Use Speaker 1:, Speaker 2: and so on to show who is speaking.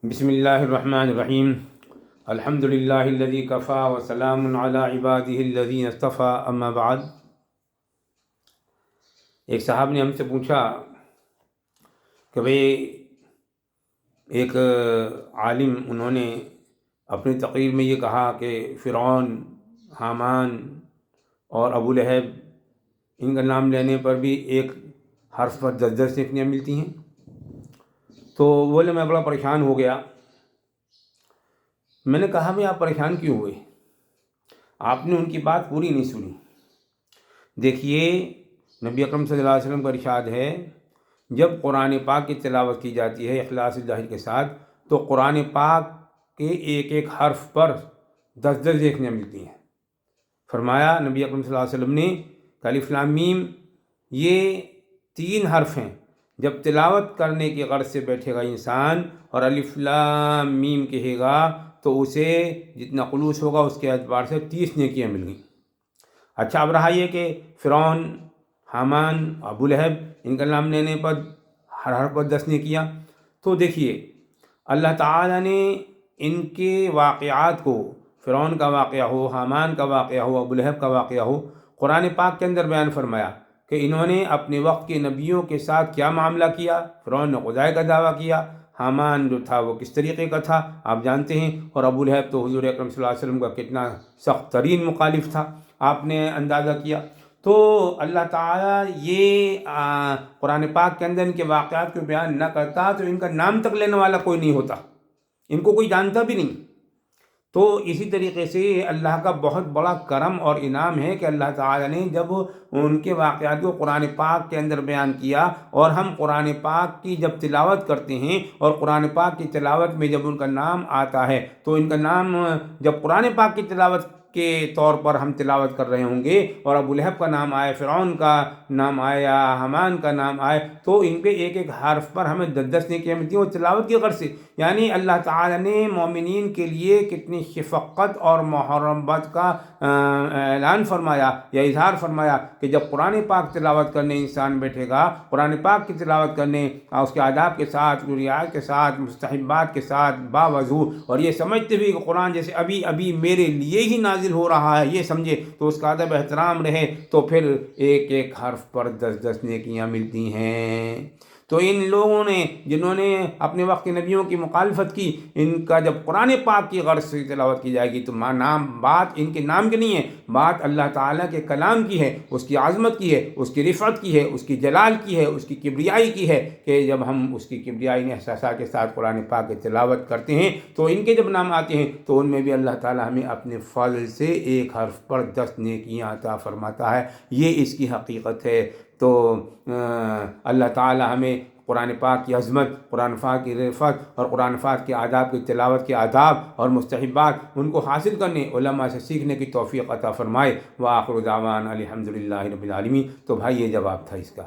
Speaker 1: بسم اللہ الرحمن الرحیم الحمد للہ الذی کفا وسلام علی عبادہ الذین اصطفیٰ اما بعد۔ ایک صاحب نے ہم سے پوچھا کہ بھئی ایک عالم انہوں نے اپنی تقریر میں یہ کہا کہ فرعون، حامان اور ابو لہب ان کا نام لینے پر بھی ایک حرف پر 10 نیکیاں ملتی ہیں۔ تو بولے میں بڑا پریشان ہو گیا۔ میں نے کہا بھئی آپ پریشان کیوں ہوئے؟ آپ نے ان کی بات پوری نہیں سنی۔ دیکھیے نبی اکرم صلی اللہ علیہ وسلم کا ارشاد ہے، جب قرآن پاک کی تلاوت کی جاتی ہے اخلاص ظاہر کے ساتھ تو قرآن پاک کے ایک ایک حرف پر 10 نیکیاں ملتی ہیں۔ فرمایا نبی اکرم صلی اللہ علیہ وسلم نے کہ الف لام میم یہ 3 حرف ہیں، جب تلاوت کرنے کی غرض سے بیٹھے گا انسان اور الف لام میم کہے گا تو اسے جتنا خلوص ہوگا اس کے اعتبار سے 30 نیکیاں مل گئیں۔ اچھا اب رہا یہ کہ فرعون، حامان، ابو لہب ان کا نام لینے پر ہر حرف پر 10 نیکیاں۔ تو دیکھیے اللہ تعالیٰ نے ان کے واقعات کو، فرعون کا واقعہ ہو، حامان کا واقعہ ہو، ابو لہب کا واقعہ ہو، قرآن پاک کے اندر بیان فرمایا کہ انہوں نے اپنے وقت کے نبیوں کے ساتھ کیا معاملہ کیا۔ فرعون نے خدائی کا دعویٰ کیا، حامان جو تھا وہ کس طریقے کا تھا آپ جانتے ہیں، اور ابو لہب تو حضور اکرم صلی اللہ علیہ وسلم کا کتنا سخت ترین مخالف تھا آپ نے اندازہ کیا۔ تو اللہ تعالیٰ یہ قرآن پاک کے اندر ان کے واقعات کو بیان نہ کرتا تو ان کا نام تک لینے والا کوئی نہیں ہوتا، ان کو کوئی جانتا بھی نہیں۔ تو اسی طریقے سے اللہ کا بہت بڑا کرم اور انعام ہے کہ اللہ تعالیٰ نے جب ان کے واقعات کو قرآن پاک کے اندر بیان کیا، اور ہم قرآن پاک کی جب تلاوت کرتے ہیں اور قرآن پاک کی تلاوت میں جب ان کا نام آتا ہے تو ان کا نام جب قرآن پاک کی تلاوت کے طور پر ہم تلاوت کر رہے ہوں گے اور ابو لہب کا نام آئے، فرعون کا نام آئے یا حامان کا نام آئے تو ان پہ ایک ایک حرف پر ہمیں 10 نیکیاں ملتی ہیں وہ تلاوت کی غرض سے۔ یعنی اللہ تعالیٰ نے مومنین کے لیے کتنی شفقت اور محبت کا اعلان فرمایا یا اظہار فرمایا کہ جب قرآن پاک تلاوت کرنے انسان بیٹھے گا، قرآن پاک کی تلاوت کرنے اس کے آداب کے ساتھ، رعایت کے ساتھ، مستحبات کے ساتھ، باوضو، اور یہ سمجھتے ہوئے کہ قرآن جیسے ابھی ابھی میرے لیے ہی نازل ہو رہا ہے یہ سمجھے تو اس کا ادب احترام رہے تو پھر ایک ایک حرف پر 10 نیکیاں ملتی ہیں۔ تو ان لوگوں نے جنہوں نے اپنے وقت کے نبیوں کی مخالفت کی، ان کا جب قرآن پاک کی غرض سے تلاوت کی جائے گی تو بات ان کے نام کی نہیں ہے، بات اللہ تعالیٰ کے کلام کی ہے، اس کی عظمت کی ہے، اس کی رفعت کی ہے، اس کی جلال کی ہے، اس کی کبریائی کی ہے کہ جب ہم اس کی کبریائی نے احساسات کے ساتھ قرآن پاک کی تلاوت کرتے ہیں تو ان کے جب نام آتے ہیں تو ان میں بھی اللہ تعالیٰ ہمیں اپنے فضل سے ایک حرف پر 10 نیکیاں عطا فرماتا ہے، یہ اس کی حقیقت ہے۔ تو اللہ تعالیٰ ہمیں قرآن پاک کی عظمت، قرآن پاک کی رفعت اور قرآن پاک کے آداب کی تلاوت کے آداب اور مستحبات ان کو حاصل کرنے، علماء سے سیکھنے کی توفیق عطا فرمائے۔ وآخر دعوانا الحمد للہ رب العالمین۔ تو بھائی یہ جواب تھا اس کا۔